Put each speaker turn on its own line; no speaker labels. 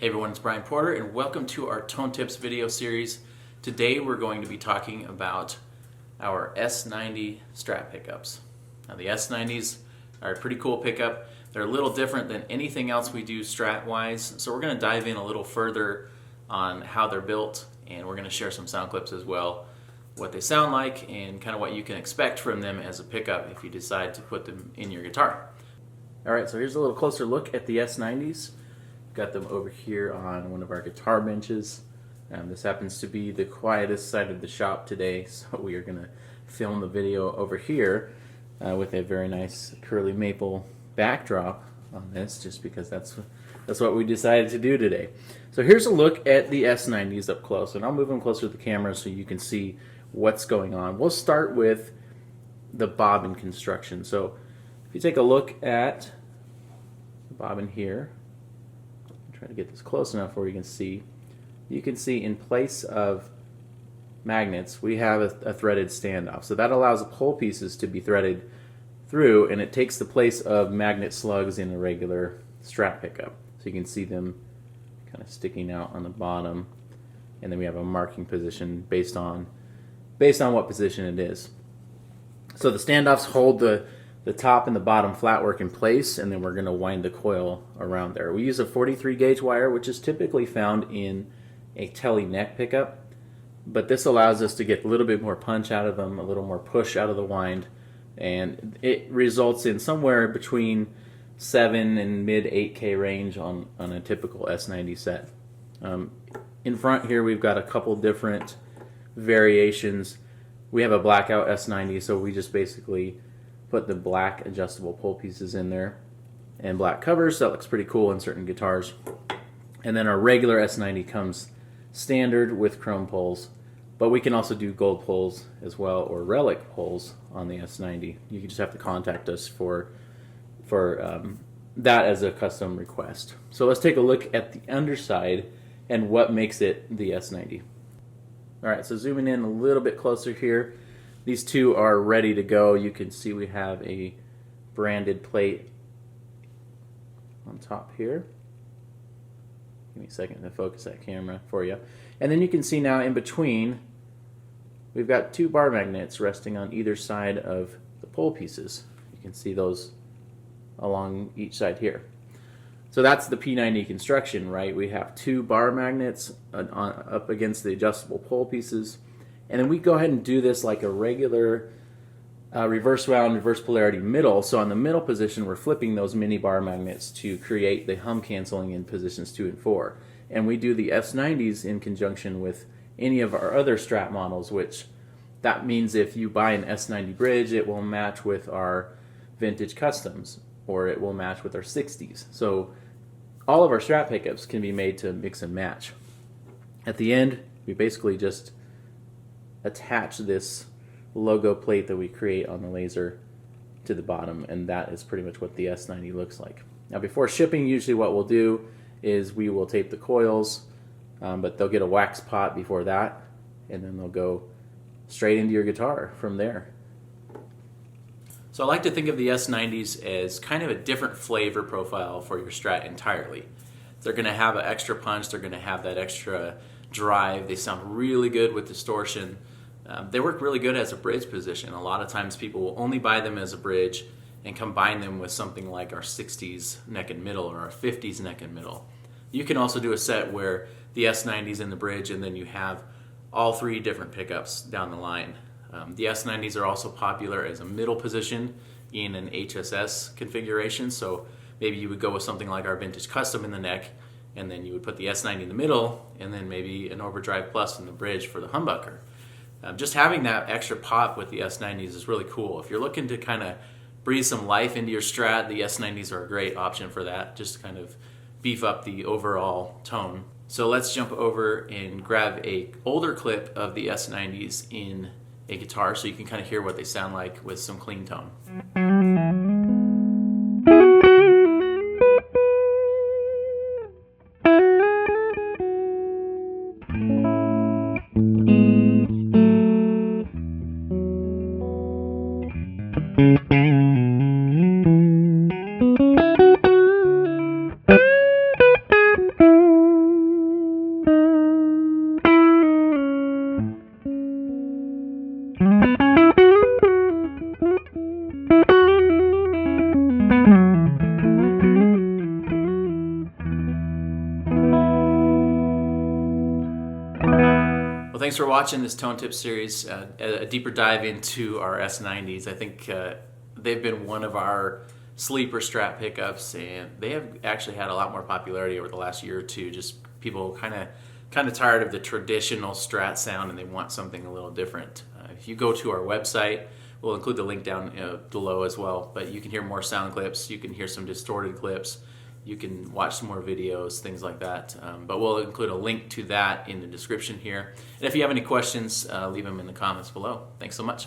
Hey everyone, it's Brian Porter and welcome to our Tone Tips video series. Today we're going to be talking about our S90 Strat pickups. Now the S90s are a pretty cool pickup. They're a little different than anything else we do Strat wise, so we're going to dive in a little further on how they're built, and we're going to share some sound clips as well, what they sound like and kind of what you can expect from them as a pickup if you decide to put them in your guitar. Alright, so here's a little closer look at the S90s. Got them over here on one of our guitar benches. This happens to be the quietest side of the shop today, so we are going to film the video over here with a very nice curly maple backdrop on this, just because that's what we decided to do today. So here's a look at the S90s up close, and I'll move them closer to the camera so you can see what's going on. We'll start with the Bobbin Construction. So if you take a look at the Bobbin here, try to get this close enough where you can see in place of magnets we have a threaded standoff. So that allows the pole pieces to be threaded through, and it takes the place of magnet slugs in a regular Strat pickup. So you can see them kind of sticking out on the bottom, and then we have a marking position based on what position it is. So the standoffs hold the top and the bottom flatwork in place, and then we're going to wind the coil around there. We use a 43 gauge wire, which is typically found in a Tele neck pickup, but this allows us to get a little bit more punch out of them, a little more push out of the wind, and it results in somewhere between 7 and mid 8K range on a typical S90 set. In front here we've got a couple different variations. We have a blackout S90, so we just basically put the black adjustable pole pieces in there and black covers. That looks pretty cool in certain guitars. And then our regular S90 comes standard with chrome poles, but we can also do gold poles as well, or relic poles on the S90. You can just have to contact us for that as a custom request. So let's take a look at the underside and what makes it the S90. Alright, so zooming in a little bit closer here, these two are ready to go. You can see we have a branded plate on top here. Give me a second to focus that camera for you. And then you can see now in between, we've got two bar magnets resting on either side of the pole pieces. You can see those along each side here. So that's the P90 construction, right? We have two bar magnets up against the adjustable pole pieces. And then we go ahead and do this like a regular reverse wound, reverse polarity middle. So on the middle position, we're flipping those mini bar magnets to create the hum canceling in positions 2 and 4. And we do the S90s in conjunction with any of our other Strat models, which that means if you buy an S90 bridge, it will match with our vintage customs, or it will match with our 60s. So all of our Strat pickups can be made to mix and match. At the end, we basically just attach this logo plate that we create on the laser to the bottom, and that is pretty much what the S90 looks like. Now before shipping, usually what we'll do is we will tape the coils, but they'll get a wax pot before that, and then they'll go straight into your guitar from there. So I like to think of the S90s as kind of a different flavor profile for your Strat entirely. They're going to have an extra punch, they're going to have that extra drive, they sound really good with distortion. They work really good as a bridge position. A lot of times people will only buy them as a bridge and combine them with something like our 60s neck and middle or our 50s neck and middle. You can also do a set where the S90's in the bridge and then you have all three different pickups down the line. The S90s are also popular as a middle position in an HSS configuration, so maybe you would go with something like our vintage custom in the neck, and then you would put the S90 in the middle, and then maybe an overdrive plus in the bridge for the humbucker. Just having that extra pop with the S90s is really cool. If you're looking to kind of breathe some life into your Strat, the S90s are a great option for that, just to kind of beef up the overall tone. So let's jump over and grab an older clip of the S90s in a guitar so you can kind of hear what they sound like with some clean tone. thanks for watching this Tone Tip series, a deeper dive into our S90s. I think they've been one of our sleeper Strat pickups, and they have actually had a lot more popularity over the last year or two. Just people kind of tired of the traditional Strat sound, and they want something a little different. If you go to our website, we'll include the link down below as well, but you can hear more sound clips, you can hear some distorted clips, you can watch some more videos, things like that. But we'll include a link to that in the description here. And if you have any questions, leave them in the comments below. Thanks so much.